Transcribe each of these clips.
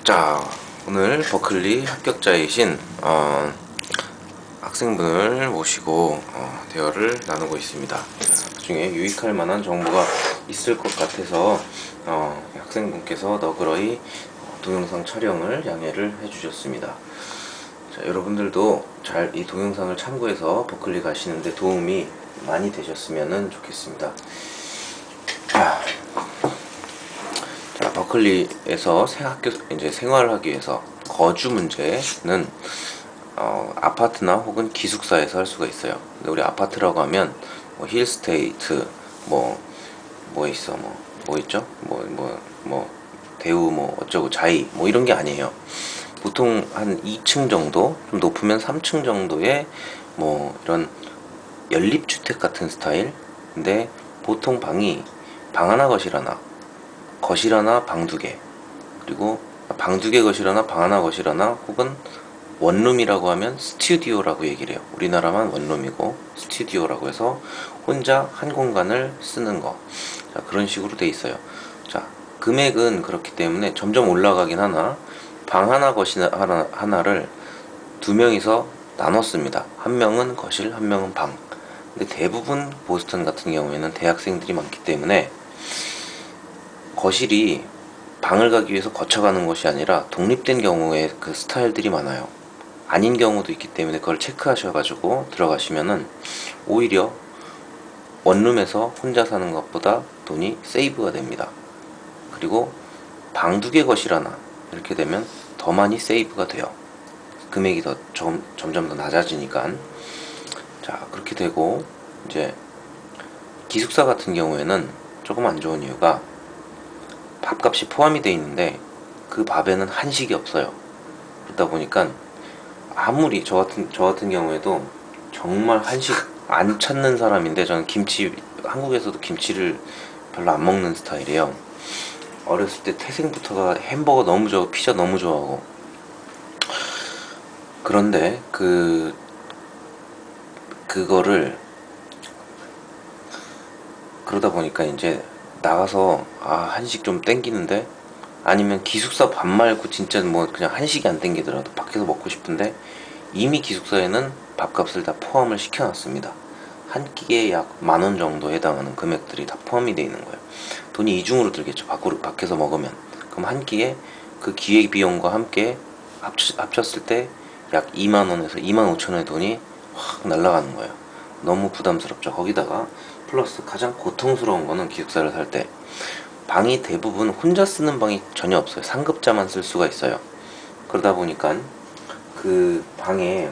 자, 오늘 버클리 합격자이신 학생분을 모시고 대화를 나누고 있습니다. 그중에 유익할 만한 정보가 있을 것 같아서 학생분께서 너그러이 동영상 촬영을 양해를 해주셨습니다. 자, 여러분들도 잘 이 동영상을 참고해서 버클리 가시는데 도움이 많이 되셨으면 좋겠습니다. 자, 버클리에서 이제 생활을 하기 위해서 거주 문제는 아파트나 혹은 기숙사에서 할 수가 있어요. 근데 우리 아파트라고 하면 뭐 힐스테이트 뭐 있어 뭐 있죠? 대우 뭐 어쩌고 자이 뭐 이런 게 아니에요. 보통 한 2층 정도, 좀 높으면 3층 정도의 뭐 이런 연립주택 같은 스타일. 근데 보통 방이 방 하나 거실 하나, 거실 하나 방 두 개, 그리고 방 두 개 거실 하나 방 하나 거실 하나, 혹은 원룸이라고 하면 스튜디오라고 얘기를 해요. 우리나라만 원룸이고 스튜디오라고 해서 혼자 한 공간을 쓰는 거. 자, 그런 식으로 돼 있어요. 자, 금액은 그렇기 때문에 점점 올라가긴 하나, 방 하나 거실 하나를 두 명이서 나눴습니다. 한 명은 거실, 한 명은 방. 근데 대부분 보스턴 같은 경우에는 대학생들이 많기 때문에 거실이 방을 가기 위해서 거쳐가는 것이 아니라 독립된 경우에 그 스타일들이 많아요. 아닌 경우도 있기 때문에 그걸 체크하셔가지고 들어가시면은 오히려 원룸에서 혼자 사는 것보다 돈이 세이브가 됩니다. 그리고 방 두 개 거실 하나 이렇게 되면 더 많이 세이브가 돼요. 금액이 점점 더 낮아지니까. 자, 그렇게 되고, 이제 기숙사 같은 경우에는 조금 안 좋은 이유가 밥값이 포함이 돼 있는데 그 밥에는 한식이 없어요. 그러다 보니까 아무리 저 같은 경우에도 정말 한식 안 찾는 사람인데, 저는 한국에서도 김치를 별로 안 먹는 스타일이에요. 어렸을 때 태생부터가 햄버거 너무 좋아하고 피자 너무 좋아하고. 그런데 그거를 그러다 보니까 이제 나가서 한식 좀 땡기는데, 아니면 기숙사 밥 말고 진짜 뭐 그냥 한식이 안 땡기더라도 밖에서 먹고 싶은데, 이미 기숙사에는 밥값을 다 포함을 시켜놨습니다. 한 끼에 약 10,000원 정도 해당하는 금액들이 다 포함이 되어 있는 거예요. 돈이 이중으로 들겠죠, 밖에서 먹으면. 그럼 한 끼에 그 기획 비용과 함께 합쳤을 때 약 20,000원에서 25,000원의 돈이 확 날아가는 거예요. 너무 부담스럽죠. 거기다가 플러스 가장 고통스러운 거는, 기숙사를 살 때 방이 대부분 혼자 쓰는 방이 전혀 없어요. 상급자만 쓸 수가 있어요. 그러다 보니까 그 방에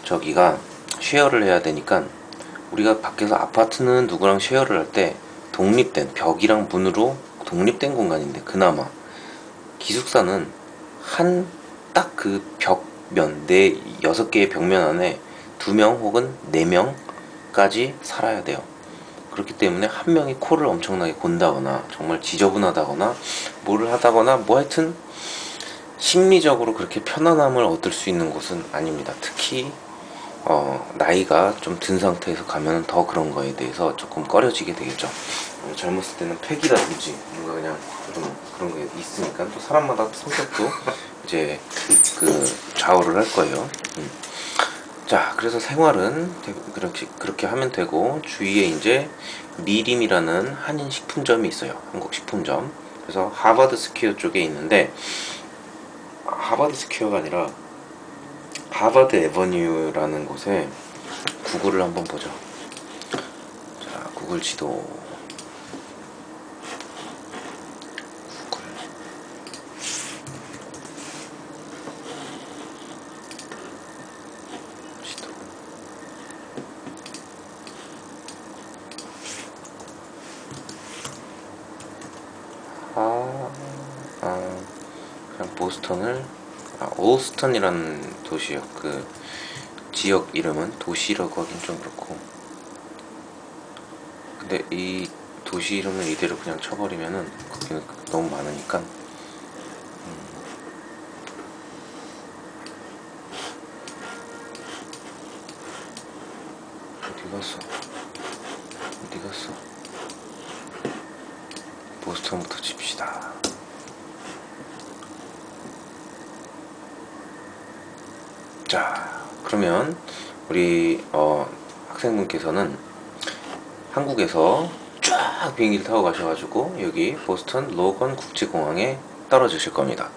저기가 쉐어를 해야 되니까, 우리가 밖에서 아파트는 누구랑 쉐어를 할 때 독립된 벽이랑 문으로 독립된 공간인데, 그나마 기숙사는 한 딱 그 벽면, 6개의 벽면 안에 2명 혹은 4명까지 살아야 돼요. 그렇기 때문에 한 명이 코를 엄청나게 곤다거나 정말 지저분하다거나 뭐를 하다거나 뭐 하여튼 심리적으로 그렇게 편안함을 얻을 수 있는 곳은 아닙니다. 특히 나이가 좀 든 상태에서 가면 더 그런 거에 대해서 조금 꺼려지게 되겠죠. 젊었을 때는 팩이라든지 뭔가 그냥 좀 그런 게 있으니까, 또 사람마다 성격도 이제 좌우를 할 거예요. 자, 그래서 생활은 그렇게 하면 되고, 주위에 이제 미림이라는 한인 식품점이 있어요. 한국 식품점. 그래서 하버드 스퀘어 쪽에 있는데, 하버드 스퀘어가 아니라 하버드 에버뉴라는 곳에, 구글을 한번 보죠. 자, 구글 지도. 구글 지도. 그냥 보스턴을, 올스턴이라는 도시요. 그 지역 이름은, 도시라고 하긴 좀 그렇고. 근데 이 도시 이름을 이대로 그냥 쳐버리면은 거기는 너무 많으니까. 어디 갔어? 보스턴부터 칩시다. 자, 그러면 우리 학생분께서는 한국에서 쫙 비행기를 타고 가셔가지고 여기 보스턴 로건 국제공항에 떨어지실 겁니다.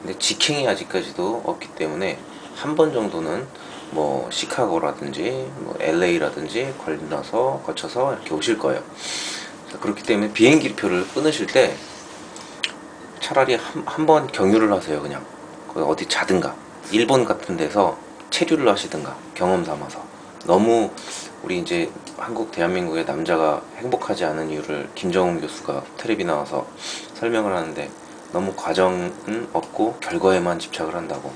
근데 직행이 아직까지도 없기 때문에 한 번 정도는 뭐 시카고라든지 뭐 LA라든지 거쳐서 이렇게 오실 거예요. 그렇기 때문에 비행기표를 끊으실 때 차라리 한 번 경유를 하세요. 그냥 어디 자든가 일본 같은 데서 체류를 하시든가 경험 삼아서. 너무 우리 이제 한국 대한민국의 남자가 행복하지 않은 이유를 김정은 교수가 텔레비 나와서 설명을 하는데, 너무 과정은 없고 결과에만 집착을 한다고.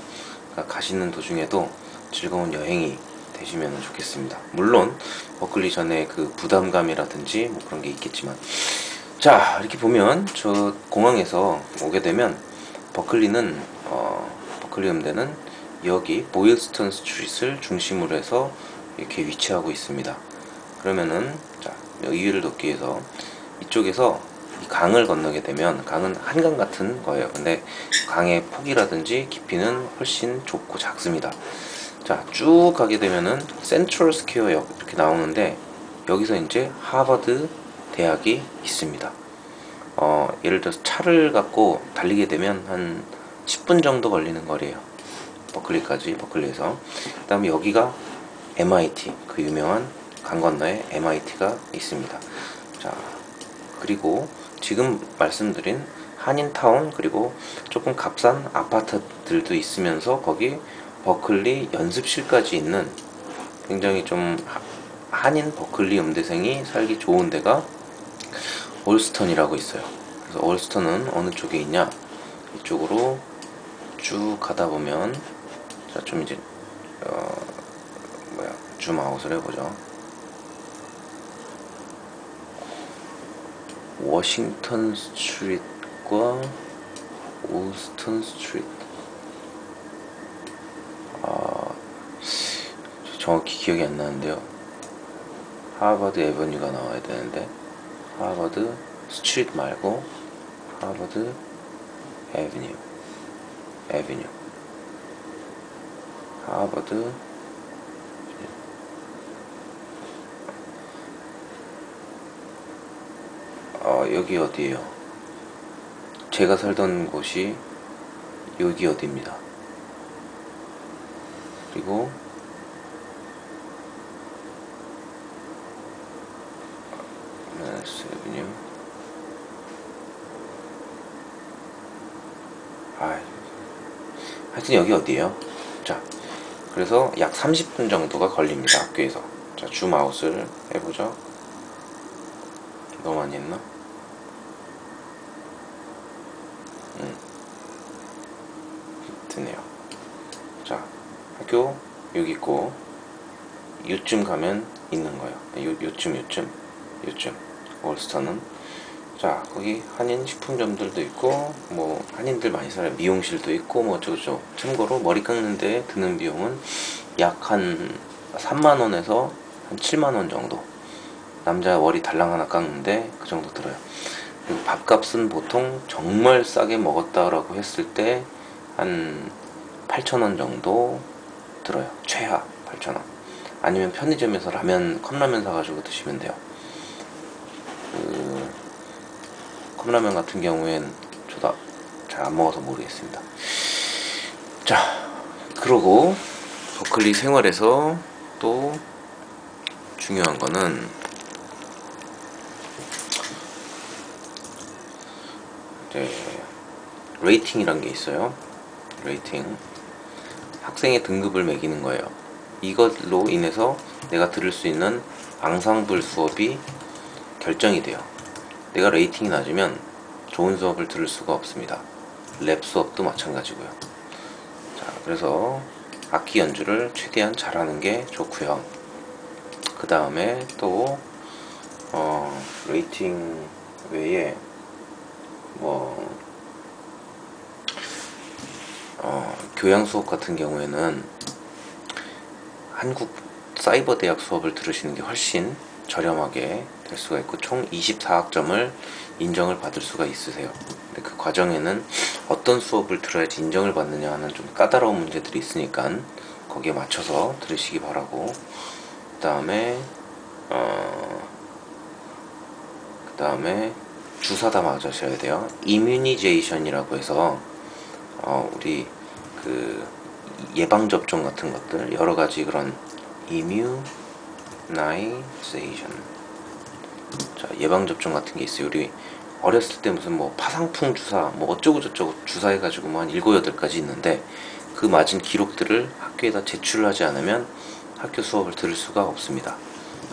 그러니까 가시는 도중에도 즐거운 여행이 되시면 좋겠습니다. 물론 버클리 전에 그 부담감이라든지 뭐 그런 게 있겠지만, 자, 이렇게 보면 저 공항에서 오게 되면 버클리는 버클리 음대는 여기 보일스턴 스트릿을 중심으로 해서 이렇게 위치하고 있습니다. 그러면은 자, 이유를 돕기 위해서 이쪽에서 이 강을 건너게 되면, 강은 한강 같은 거예요. 근데 강의 폭이라든지 깊이는 훨씬 좁고 작습니다. 자, 쭉 가게 되면은 센트럴 스퀘어역 이렇게 나오는데, 여기서 이제 하버드 대학이 있습니다. 예를 들어서 차를 갖고 달리게 되면 한 10분 정도 걸리는 거리예요. 버클리에서. 그 다음에 여기가 MIT, 그 유명한 강 건너에 MIT가 있습니다. 자, 그리고 지금 말씀드린 한인타운, 그리고 조금 값싼 아파트들도 있으면서 거기 버클리 연습실까지 있는 굉장히 좀 한인 버클리 음대생이 살기 좋은 데가 올스턴이라고 있어요. 그래서 올스턴은 어느 쪽에 있냐, 이쪽으로 쭉 가다 보면, 자, 좀 이제 줌아웃을 해보죠. 워싱턴 스트리트과 올스턴 스트리트, 정확히 기억이 안 나는데요. 하버드 에버뉴가 나와야 되는데, 하버드 스트리트 말고 하버드 에비뉴, 하버드, 여기 어디예요? 제가 살던 곳이 여기 어디입니다. 그리고 에비뉴, 하여튼 여기 어디예요? 자, 그래서 약 30분 정도가 걸립니다, 학교에서. 자, 줌아웃을 해보죠. 너무 많이 했나? 드네요. 자, 학교 여기 있고, 요쯤 가면 있는 거예요. 요쯤 올스턴은. 자, 거기 한인 식품점들도 있고, 뭐 한인들 많이 살아요. 미용실도 있고 뭐 어쩌고저쩌고. 참고로 머리 깎는 데 드는 비용은 약 한 3만원에서 한 7만원 정도. 남자 머리 달랑 하나 깎는데 그 정도 들어요. 그리고 밥값은 보통 정말 싸게 먹었다라고 했을 때 한 8,000원 정도 들어요. 최하 8,000원. 아니면 편의점에서 컵라면 사가지고 드시면 돼요. 컵라면 같은 경우엔 저도 잘 안 먹어서 모르겠습니다. 자, 그러고 버클리 생활에서 또 중요한 거는 이제 레이팅이란 게 있어요. 레이팅, 학생의 등급을 매기는 거예요. 이것로 인해서 내가 들을 수 있는 앙상블 수업이 결정이 돼요. 내가 레이팅이 낮으면 좋은 수업을 들을 수가 없습니다. 랩 수업도 마찬가지고요. 자, 그래서 악기 연주를 최대한 잘하는 게 좋고요. 그 다음에 또 레이팅 외에 뭐 교양 수업 같은 경우에는 한국 사이버 대학 수업을 들으시는 게 훨씬 저렴하게 될 수가 있고, 총 24학점을 인정을 받을 수가 있으세요. 근데 그 과정에는 어떤 수업을 들어야지 인정을 받느냐 하는 좀 까다로운 문제들이 있으니까 거기에 맞춰서 들으시기 바라고, 그 다음에 주사 다 맞으셔야 돼요. 이뮤니제이션이라고 해서 우리 그 예방접종 같은 것들 여러가지 그런 이뮤나이제이션, 자, 예방접종 같은 게 있어요. 우리 어렸을 때 무슨 뭐 파상풍 주사 뭐 어쩌고 저쩌고 주사해가지고 뭐 한 7, 8가지 있는데 그 맞은 기록들을 학교에다 제출을 하지 않으면 학교 수업을 들을 수가 없습니다.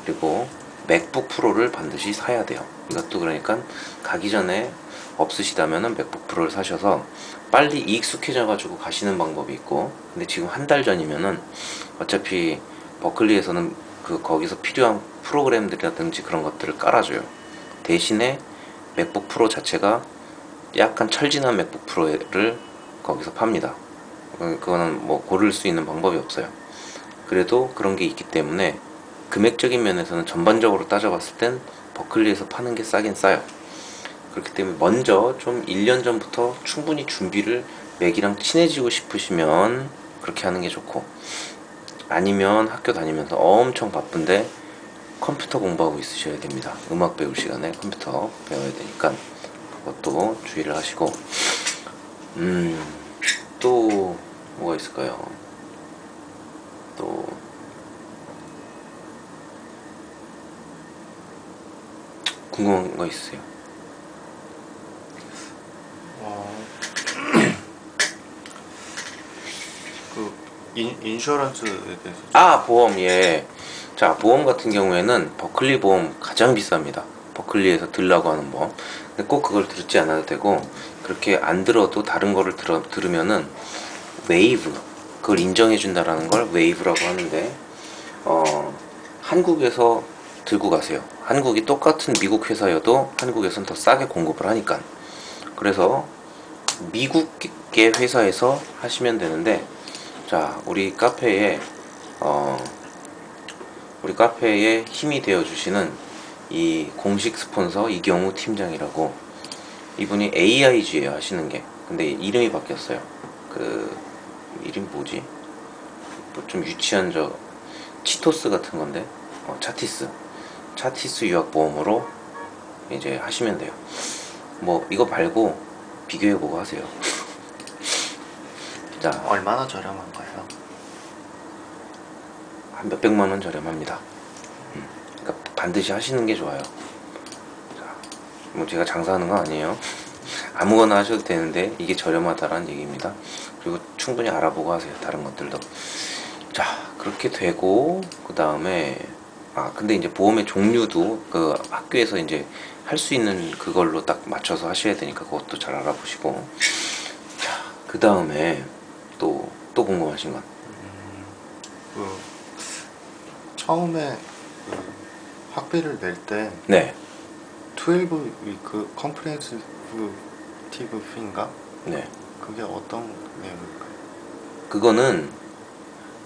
그리고 맥북 프로를 반드시 사야 돼요. 이것도 그러니까 가기 전에 없으시다면은 맥북 프로를 사셔서 빨리 익숙해져 가지고 가시는 방법이 있고, 근데 지금 한 달 전이면은 어차피 버클리에서는 그 거기서 필요한 프로그램들이라든지 그런 것들을 깔아줘요. 대신에 맥북 프로 자체가 약간 철진한 맥북 프로를 거기서 팝니다. 그거는 뭐 고를 수 있는 방법이 없어요. 그래도 그런 게 있기 때문에 금액적인 면에서는 전반적으로 따져봤을 땐 버클리에서 파는 게 싸긴 싸요. 그렇기 때문에 먼저 좀 1년 전부터 충분히 준비를, 맥이랑 친해지고 싶으시면 그렇게 하는 게 좋고, 아니면 학교 다니면서 엄청 바쁜데 컴퓨터 공부하고 있으셔야 됩니다. 음악 배울 시간에 컴퓨터 배워야 되니까 그것도 주의를 하시고, 또 뭐가 있을까요? 또 궁금한 거 있으세요? 그 인슈런스에 대해서 보험, 예. 자, 보험 같은 경우에는 버클리 보험 가장 비쌉니다. 버클리에서 들라고 하는 보험. 근데 꼭 그걸 듣지 않아도 되고, 그렇게 안 들어도 다른 거를 들으면은 웨이브, 그걸 인정해준다라는 걸 웨이브라고 하는데, 한국에서 들고 가세요. 한국이 똑같은 미국 회사여도 한국에서는 더 싸게 공급을 하니까. 그래서 미국계 회사에서 하시면 되는데, 자, 우리 카페에 힘이 되어주시는 이 공식 스폰서 이경우 팀장이라고, 이분이 AIG에 하시는 게, 근데 이름이 바뀌었어요. 그 이름 뭐지? 뭐 좀 유치한 치토스 같은 건데, 차티스 유학보험으로 이제 하시면 돼요. 뭐 이거 말고 비교해보고 하세요. 자, 얼마나 저렴한가요? 한 몇백만 원 저렴합니다. 그러니까 반드시 하시는 게 좋아요. 자, 뭐 제가 장사하는 거 아니에요. 아무거나 하셔도 되는데 이게 저렴하다라는 얘기입니다. 그리고 충분히 알아보고 하세요. 다른 것들도. 자, 그렇게 되고, 그 다음에 근데 이제 보험의 종류도 그 학교에서 이제 할 수 있는 그걸로 딱 맞춰서 하셔야 되니까 그것도 잘 알아보시고. 자, 그 다음에 또 궁금하신 건? 그 처음에 그 학비를 낼 때 네. 12위크 컴프레hen시브 피인가? 네. 그게 어떤 내용일까요? 그거는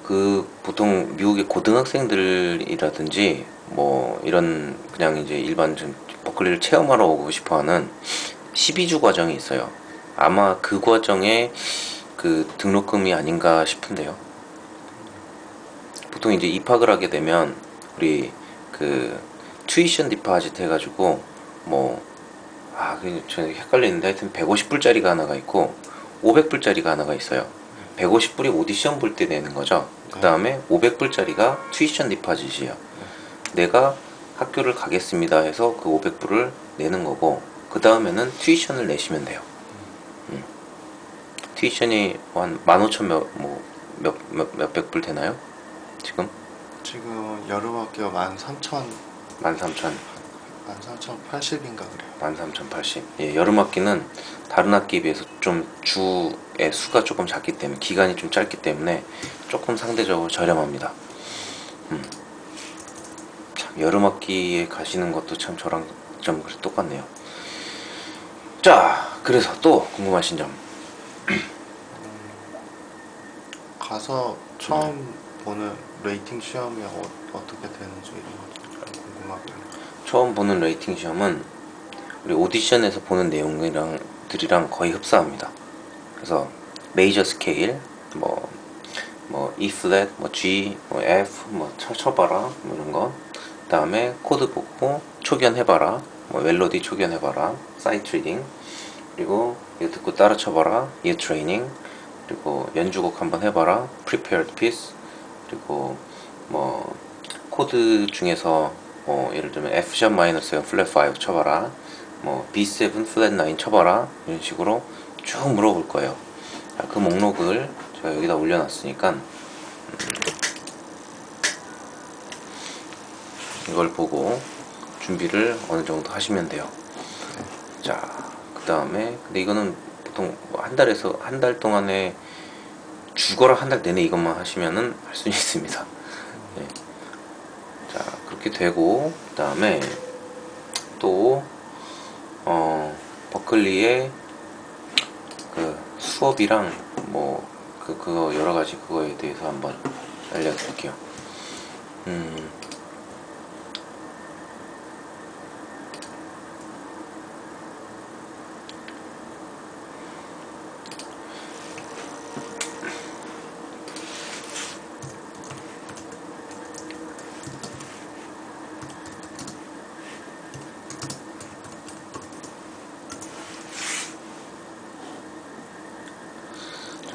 그 보통 미국의 고등학생들이라든지 뭐 이런 그냥 이제 일반 좀 버클리를 체험하러 오고 싶어하는 12주 과정이 있어요. 아마 그 과정에 그 등록금이 아닌가 싶은데요. 보통 이제 입학을 하게 되면 우리 그 튜이션 디파짓 해가지고 저 헷갈리는데 하여튼 150불짜리가 하나가 있고 500불짜리가 하나가 있어요. 150불이 오디션 볼 때 내는 거죠. 그 다음에 500불짜리가 튜이션 디파짓이에요. 내가 학교를 가겠습니다 해서 그 500불을 내는 거고, 그 다음에는 튜이션을 내시면 돼요. 튜이션이 한 15,000 몇백 불 되나요? 지금 여름학교 13,000 13,080인가 그래요. 13,080. 예, 여름학기는 다른 학기에 비해서 좀 주의 수가 조금 작기 때문에, 기간이 좀 짧기 때문에 조금 상대적으로 저렴합니다. 참, 여름학기에 가시는 것도 참 저랑 좀 똑같네요. 자, 그래서 또 궁금하신 점. 가서 처음 보는 레이팅 시험이 어떻게 되는지 이런 것도 좀 궁금하고요. 처음 보는 레이팅 시험은 우리 오디션에서 보는 내용들이랑 거의 흡사합니다. 그래서 메이저 스케일, 뭐 뭐 E flat, 뭐 G, 뭐 F, 뭐 쳐봐라, 뭐 이런 거. 그다음에 코드 보고 초기화해봐라, 뭐 멜로디 초기화해봐라, 사이트 리딩. 그리고 이거 듣고 따라 쳐봐라, 이어 트레이닝. 그리고 연주곡 한번 해봐라, prepared piece. 그리고 뭐 코드 중에서 뭐 예를 들면 F# 마이너스 0 플랫 5 쳐봐라, 뭐 B7 플랫 9 쳐봐라, 이런 식으로 쭉 물어볼 거예요. 자, 그 목록을 제가 여기다 올려놨으니까 이걸 보고 준비를 어느 정도 하시면 돼요. 자, 그 다음에 근데 이거는 보통 한 달에서 한 달 동안에 죽어라 한 달 내내 이것만 하시면은 할 수 있습니다. 네. 자, 그렇게 되고 그 다음에 또 버클리의 그 수업이랑 뭐 그거 여러 가지 그거에 대해서 한번 알려드릴게요.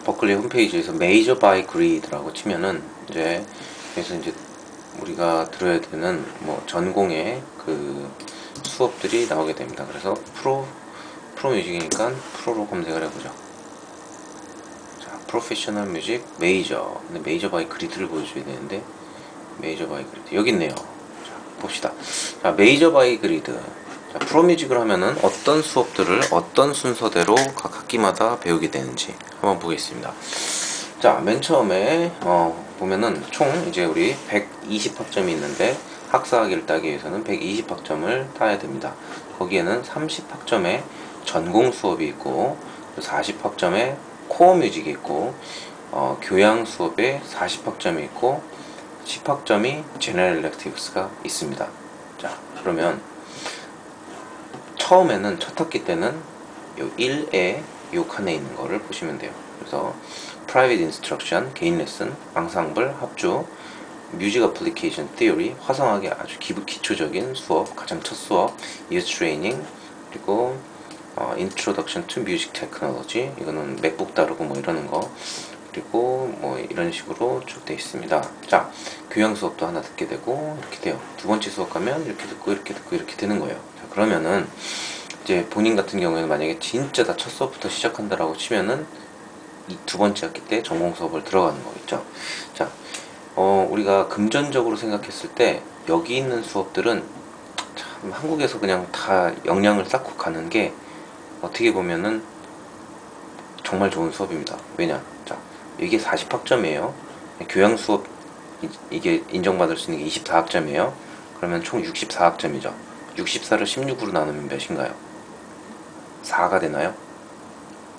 버클리 홈페이지에서 메이저 바이 그리드라고 치면은 이제 그래서 이제 우리가 들어야 되는 뭐 전공의 그 수업들이 나오게 됩니다. 그래서 프로 뮤직이니까 프로로 검색을 해보죠. 자, 프로페셔널 뮤직 메이저. 근데 메이저 바이 그리드를 보여줘야 되는데 메이저 바이 그리드 여기 있네요. 자, 봅시다. 자, 메이저 바이 그리드. 자, 프로뮤직을 하면은 어떤 수업들을 어떤 순서대로 각 학기마다 배우게 되는지 한번 보겠습니다. 자, 맨 처음에 보면은 총 이제 우리 120학점이 있는데 학사학위를 따기 위해서는 120학점을 따야 됩니다. 거기에는 30학점의 전공 수업이 있고 40학점의 코어 뮤직이 있고 교양 수업에 40학점이 있고 10학점이 제너럴 일렉티브스가 있습니다. 자, 그러면 처음에는 첫 학기 때는 요 1에 요 칸에 있는 거를 보시면 돼요. 그래서 Private Instruction, 개인 레슨, 앙상블, 합주, 뮤직 어플리케이션 티어리, 화성학의 아주 기초적인 수업, 가장 첫 수업, 이어 트레이닝, 그리고 Introduction to Music Technology, 이거는 맥북 다루고 뭐 이러는 거, 그리고 뭐 이런 식으로 쭉 되어 있습니다. 자, 교양 수업도 하나 듣게 되고 이렇게 돼요. 두 번째 수업 가면 이렇게 듣고 이렇게 듣고 이렇게 되는 거예요. 자, 그러면은 이제 본인 같은 경우에는 만약에 진짜 다 첫 수업부터 시작한다라고 치면은 이 두 번째 학기 때 전공 수업을 들어가는 거겠죠. 자, 우리가 금전적으로 생각했을 때 여기 있는 수업들은 참 한국에서 그냥 다 역량을 쌓고 가는 게 어떻게 보면은 정말 좋은 수업입니다. 왜냐? 자, 이게 40학점이에요. 교양 수업 이게 인정받을 수 있는 게 24학점이에요. 그러면 총 64학점이죠. 64를 16으로 나누면 몇인가요? 4가 되나요?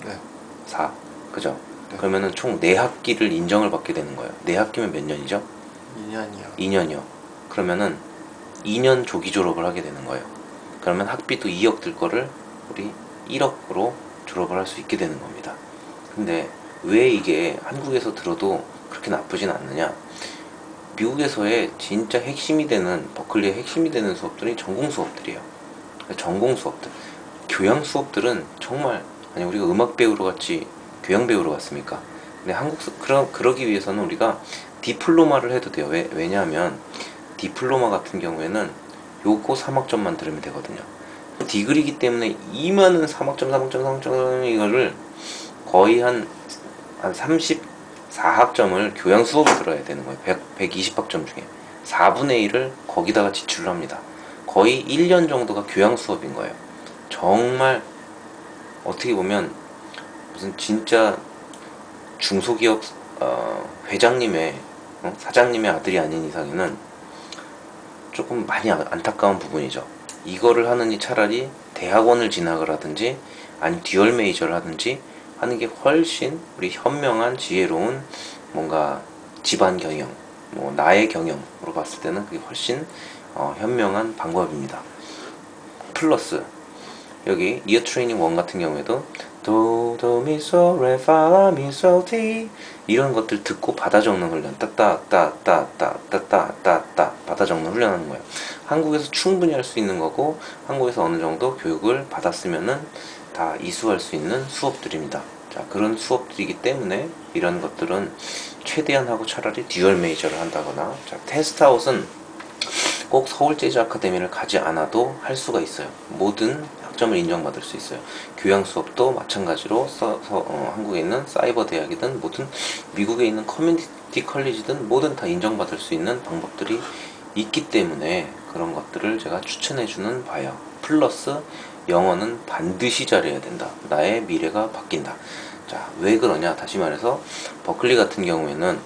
네. 4. 그죠? 네. 그러면은 총 4학기를 인정을 받게 되는 거예요. 4학기면 몇 년이죠? 2년이요. 2년이요. 그러면은 2년 조기 졸업을 하게 되는 거예요. 그러면 학비도 2억 들 거를 우리 1억으로 졸업을 할 수 있게 되는 겁니다. 근데 왜 이게 한국에서 들어도 그렇게 나쁘진 않느냐? 미국에서의 진짜 핵심이 되는 버클리의 핵심이 되는 수업들이 전공 수업들이에요. 전공 수업들. 교양 수업들은 정말 아니 우리가 음악 배우러 갔지 교양 배우러 갔습니까? 근데 그러기 위해서는 우리가 디플로마를 해도 돼요. 왜냐하면 디플로마 같은 경우에는 요거 3학점만 들으면 되거든요. 디그리기 때문에 이 많은 3학점 이거를 거의 한 34학점을 교양 수업을 들어야 되는 거예요. 120학점 중에 4분의 1을 거기다가 지출을 합니다. 거의 1년 정도가 교양 수업인 거예요. 정말 어떻게 보면 무슨 진짜 중소기업 회장님의 사장님의 아들이 아닌 이상에는 조금 많이 안타까운 부분이죠. 이거를 하느니 차라리 대학원을 진학을 하든지 아니면 듀얼 메이저를 하든지 하는 게 훨씬 우리 현명한 지혜로운 뭔가 집안 경영, 뭐 나의 경영으로 봤을 때는 그게 훨씬 현명한 방법입니다. 플러스 여기 이어 트레이닝 1 같은 경우에도 도도미소레파라미솔티 이런 것들 듣고 받아 적는 훈련, 따따따따따따따따따 받아 적는 훈련하는 거예요. 한국에서 충분히 할 수 있는 거고, 한국에서 어느 정도 교육을 받았으면은 다 이수할 수 있는 수업들입니다. 자, 그런 수업들이기 때문에 이런 것들은 최대한 하고 차라리 듀얼 메이저를 한다거나, 자, 테스트아웃은 꼭 서울 재즈 아카데미를 가지 않아도 할 수가 있어요. 모든 학점을 인정받을 수 있어요. 교양 수업도 마찬가지로 한국에 있는 사이버 대학이든 뭐든 미국에 있는 커뮤니티 컬리지든 뭐든 다 인정받을 수 있는 방법들이 있기 때문에 그런 것들을 제가 추천해주는 바예요. 플러스 영어는 반드시 잘해야 된다. 나의 미래가 바뀐다. 자, 왜 그러냐? 다시 말해서 버클리 같은 경우에는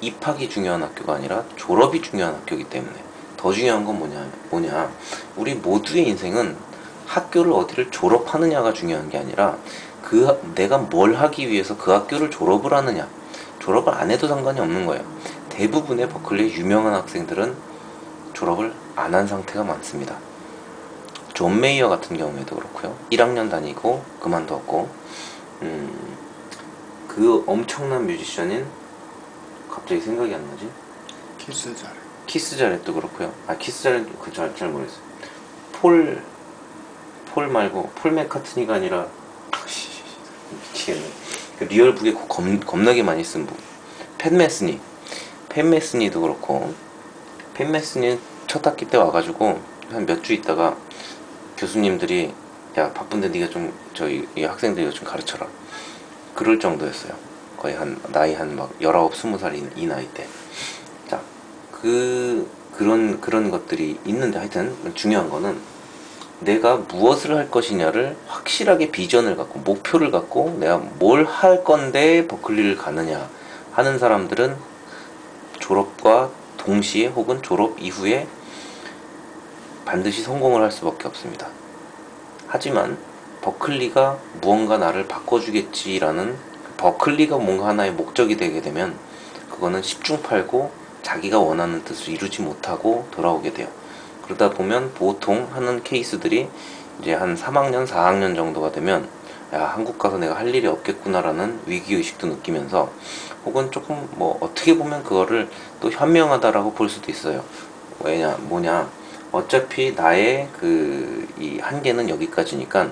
입학이 중요한 학교가 아니라 졸업이 중요한 학교이기 때문에, 더 중요한 건 뭐냐? 우리 모두의 인생은 학교를 어디를 졸업하느냐가 중요한 게 아니라 내가 뭘 하기 위해서 그 학교를 졸업을 하느냐. 졸업을 안 해도 상관이 없는 거예요. 대부분의 버클리의 유명한 학생들은 졸업을 안 한 상태가 많습니다. 존 메이어 같은 경우에도 그렇고요. 1학년 다니고 그만뒀고, 그 엄청난 뮤지션인, 갑자기 생각이 안 나지? 키스 자렛도 그렇고요. 키스 자렛 잘 모르겠어요. 폴 말고 폴 맥카트니가 아니라 미치겠네. 그 리얼북에 겁나게 많이 쓴 분. 팻 메스니도 그렇고, 팻 메스니 첫 학기 때 와가지고 한 몇 주 있다가 교수님들이 야 바쁜데 네가 좀 이 학생들 좀 가르쳐라, 그럴 정도였어요. 거의 나이 막 19, 20살 이 나이 때. 자, 그런 것들이 있는데, 하여튼 중요한 거는 내가 무엇을 할 것이냐를 확실하게 비전을 갖고 목표를 갖고 내가 뭘 할 건데 버클리를 가느냐 하는 사람들은 졸업과 동시에 혹은 졸업 이후에 반드시 성공을 할 수밖에 없습니다. 하지만 버클리가 무언가 나를 바꿔주겠지라는, 버클리가 뭔가 하나의 목적이 되게 되면 그거는 10중8구 자기가 원하는 뜻을 이루지 못하고 돌아오게 돼요. 그러다 보면 보통 하는 케이스들이 이제 한 3학년, 4학년 정도가 되면 야, 한국 가서 내가 할 일이 없겠구나라는 위기의식도 느끼면서, 혹은 조금 어떻게 보면 그거를 또 현명하다라고 볼 수도 있어요. 뭐냐, 어차피 나의 이 한계는 여기까지니까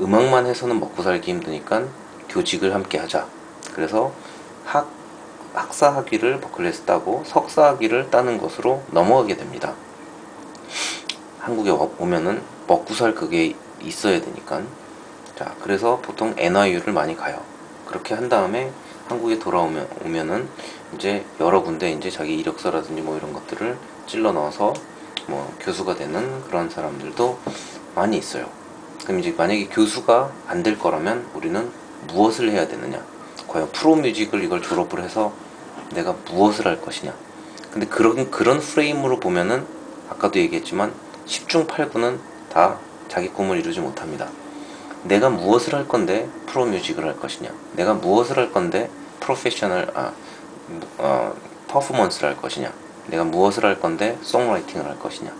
음악만 해서는 먹고 살기 힘드니까 교직을 함께 하자. 그래서 학사 학위를 버클리에서 따고 석사 학위를 따는 것으로 넘어가게 됩니다. 한국에 오면은 먹고 살 그게 있어야 되니까. 자, 그래서 보통 NIU를 많이 가요. 그렇게 한 다음에 한국에 돌아오면은 이제 여러 군데 이제 자기 이력서라든지 이런 것들을 찔러 넣어서 교수가 되는 그런 사람들도 많이 있어요. 그럼 이제 만약에 교수가 안 될 거라면 우리는 무엇을 해야 되느냐? 과연 프로뮤직을 이걸 졸업을 해서 내가 무엇을 할 것이냐? 근데 그런 프레임으로 보면은 아까도 얘기했지만 10중8구는 다 자기 꿈을 이루지 못합니다. 내가 무엇을 할 건데 프로뮤직을 할 것이냐? 내가 무엇을 할 건데 퍼포먼스를 할 것이냐? 내가 무엇을 할 건데 송라이팅을 할 것이냐?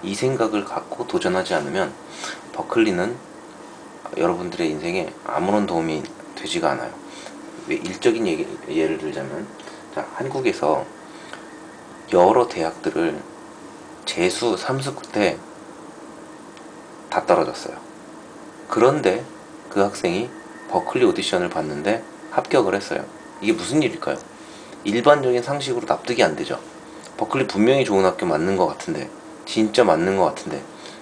이 생각을 갖고 도전하지 않으면 버클리는 여러분들의 인생에 아무런 도움이 되지가 않아요. 왜 일적인 예를 들자면, 자, 한국에서 여러 대학들을 재수 3수 끝에 다 떨어졌어요. 그런데 그 학생이 버클리 오디션을 봤는데 합격을 했어요. 이게 무슨 일일까요? 일반적인 상식으로 납득이 안 되죠. 버클리 분명히 좋은 학교 맞는 것 같은데, 진짜 맞는 것 같은데,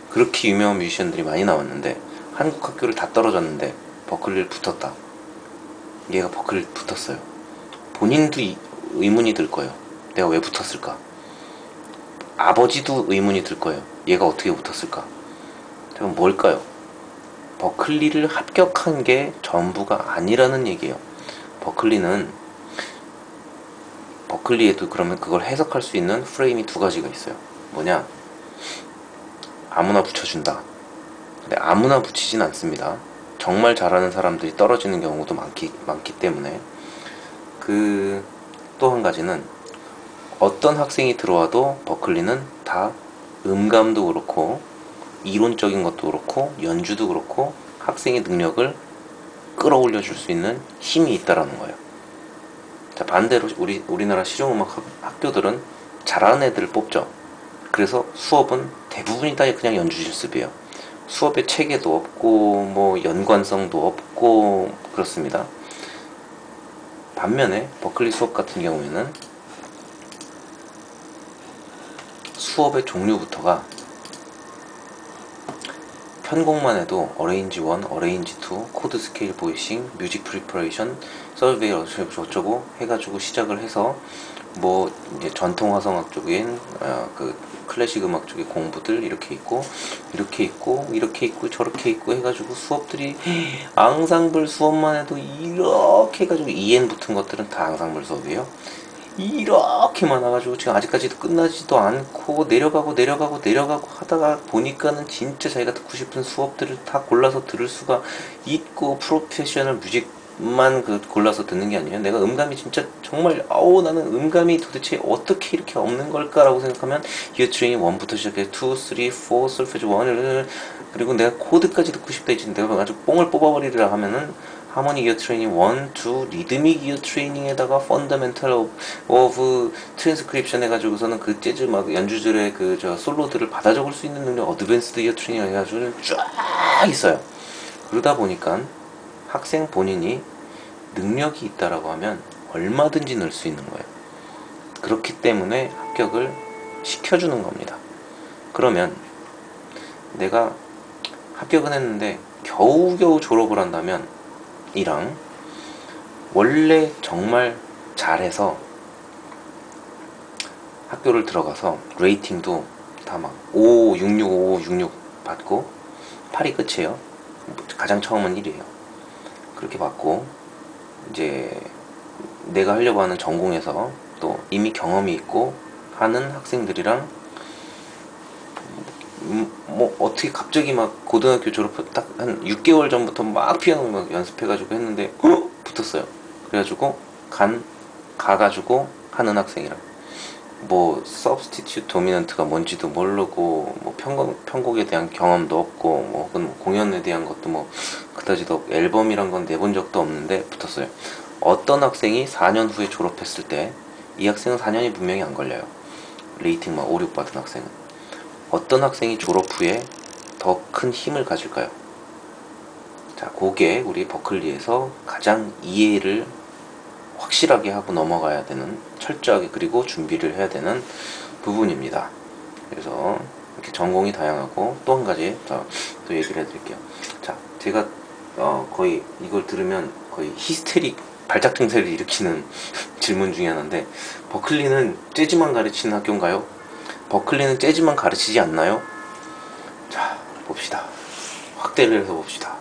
그렇게 유명한 뮤지션들이 많이 나왔는데 한국 학교를 다 떨어졌는데 버클리를 붙었다. 얘가 버클리를 붙었어요. 본인도 의문이 들 거예요. 내가 왜 붙었을까? 아버지도 의문이 들 거예요. 얘가 어떻게 붙었을까? 그럼 뭘까요? 버클리를 합격한 게 전부가 아니라는 얘기예요. 버클리에도 그러면 그걸 해석할 수 있는 프레임이 두 가지가 있어요. 뭐냐? 아무나 붙여준다. 근데 아무나 붙이진 않습니다. 정말 잘하는 사람들이 떨어지는 경우도 많기 때문에. 또 한 가지는 어떤 학생이 들어와도 버클리는 다 음감도 그렇고 이론적인 것도 그렇고 연주도 그렇고 학생의 능력을 끌어올려 줄 수 있는 힘이 있다라는 거예요. 자, 반대로 우리나라 실용음악 학교들은 잘하는 애들을 뽑죠. 그래서 수업은 대부분이 다 그냥 연주 실습이에요. 수업에 체계도 없고 뭐 연관성도 없고 그렇습니다. 반면에 버클리 수업 같은 경우에는 수업의 종류부터가 편곡만 해도 어레인지 1, 어레인지 2, 코드 스케일 보이싱, 뮤직 프리퍼레이션, 서베이 어쩌고 해가지고 시작을 해서 뭐 이제 전통 화성학 쪽인 그 클래식 음악 쪽의 공부들 이렇게 있고 이렇게 있고 이렇게 있고 저렇게 있고 해가지고 수업들이 앙상블 수업만 해도 이렇게 해가지고 EN 붙은 것들은 다 앙상블 수업이에요. 이렇게 많아가지고 지금 아직까지도 끝나지도 않고 내려가고 하다가 보니까는 진짜 자기가 듣고 싶은 수업들을 다 골라서 들을 수가 있고 프로페셔널 뮤직만 골라서 듣는 게 아니에요. 내가 음감이 진짜 정말 나는 음감이 도대체 어떻게 이렇게 없는 걸까라고 생각하면 이어 트레이닝 1부터 시작해 2, 3, 4, 솔페지 1 그리고 내가 코드까지 듣고 싶다 이제 내가 아주 뽕을 뽑아버리려 하면은 하모닉 이어 트레이닝 1, 2, 리드믹 이어 트레이닝에다가 펀더멘탈 오브 트랜스크립션 해가지고서는 그 재즈 막 연주들의 저 솔로들을 받아 적을 수 있는 능력 어드밴스드 이어 트레이닝 해가지고 쫙 있어요. 그러다 보니까 학생 본인이 능력이 있다라고 하면 얼마든지 넣을 수 있는 거예요. 그렇기 때문에 합격을 시켜주는 겁니다. 그러면 내가 합격은 했는데 겨우겨우 졸업을 한다면 이랑 원래 정말 잘해서 학교를 들어가서 레이팅도 다 막 5, 66, 5, 66 받고 8이 끝이에요. 가장 처음은 1이에요. 그렇게 받고 이제 내가 하려고 하는 전공에서 또 이미 경험이 있고 하는 학생들이랑 뭐 어떻게 갑자기 막 고등학교 졸업 딱 한 6개월 전부터 막 피아노 막 연습해가지고 했는데 붙었어요. 그래가지고 가가지고 하는 학생이랑 뭐 substitute dominant가 뭔지도 모르고 뭐 편곡에 대한 경험도 없고 뭐 혹은 뭐 공연에 대한 것도 뭐 그다지도 없고 앨범이란 건 내본 적도 없는데 붙었어요. 어떤 학생이 4년 후에 졸업했을 때 이 학생은 4년이 분명히 안 걸려요. 레이팅 막 5, 6 받은 학생은 어떤 학생이 졸업 후에 더 큰 힘을 가질까요? 자, 그게 우리 버클리에서 가장 이해를 확실하게 하고 넘어가야 되는 철저하게 그리고 준비를 해야 되는 부분입니다. 그래서 이렇게 전공이 다양하고 또 한 가지 또 얘기를 해드릴게요. 자, 제가 거의 이걸 들으면 거의 히스테릭 발작 증세를 일으키는 질문 중에 하나인데 버클리는 재즈만 가르치는 학교인가요? 버클리는 재즈만 가르치지 않나요? 자, 봅시다. 확대를 해서 봅시다.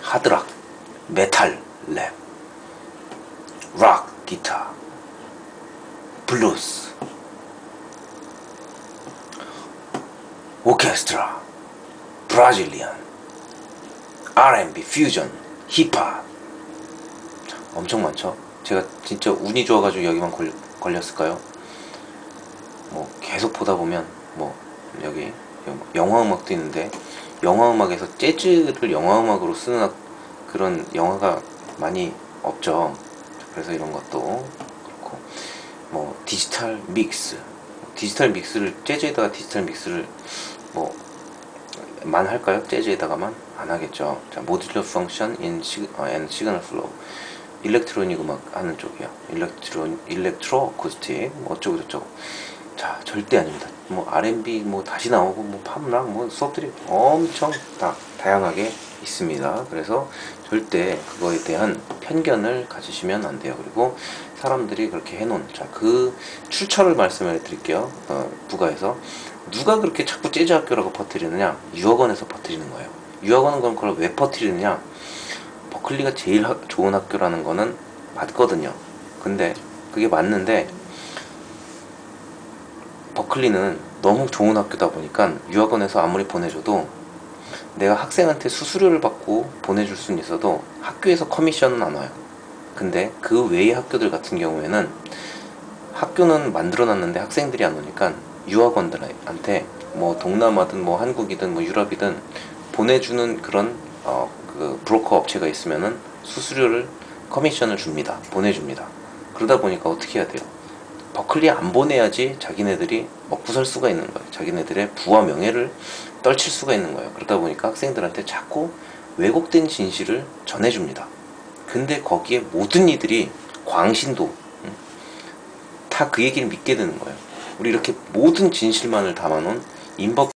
하드락, 메탈, 랩, 락, 기타, 블루스, 오케스트라, 브라질리안, R&B, 퓨전, 힙합. 엄청 많죠? 제가 진짜 운이 좋아가지고 여기만 걸렸을까요? 뭐 계속 보다 보면 뭐 여기 영화음악도 있는데 영화음악에서 재즈를 영화음악으로 쓰는 그런 영화가 많이 없죠. 그래서 이런 것도 그렇고 뭐 디지털 믹스를 재즈에다가 디지털 믹스를 뭐 만 할까요? 재즈에다가만 안 하겠죠. 자, 모듈러 펑션 앤 시그널 플로우 일렉트로닉 음악 하는 쪽이요. 일렉트로 어쿠스틱 뭐 어쩌고 저쩌고. 자, 절대 아닙니다. 뭐 R&B 뭐 다시 나오고 뭐 팝락 뭐 수업들이 엄청 다양하게 있습니다. 그래서 절대 그거에 대한 편견을 가지시면 안 돼요. 그리고 사람들이 그렇게 해놓은 그 출처를 말씀을 드릴게요. 부가에서 누가 그렇게 자꾸 재즈 학교라고 퍼뜨리느냐? 유학원에서 퍼뜨리는 거예요. 유학원은 그럼 그걸 왜 퍼뜨리느냐? 버클리가 제일 좋은 학교라는 거는 맞거든요. 근데 그게 맞는데 버클리는 너무 좋은 학교다 보니까 유학원에서 아무리 보내줘도 내가 학생한테 수수료를 받고 보내줄 수는 있어도 학교에서 커미션은 안 와요. 근데 그 외의 학교들 같은 경우에는 학교는 만들어놨는데 학생들이 안 오니까 유학원들한테 뭐 동남아든 뭐 한국이든 뭐 유럽이든 보내주는 그런 그 브로커 업체가 있으면은 수수료를 커미션을 줍니다. 보내줍니다. 그러다 보니까 어떻게 해야 돼요? 버클리에 안 보내야지 자기네들이 먹고 살 수가 있는 거예요. 자기네들의 부와 명예를 떨칠 수가 있는 거예요. 그러다 보니까 학생들한테 자꾸 왜곡된 진실을 전해줍니다. 근데 거기에 모든 이들이 광신도 다 그 얘기를 믿게 되는 거예요. 우리 이렇게 모든 진실만을 담아놓은 인법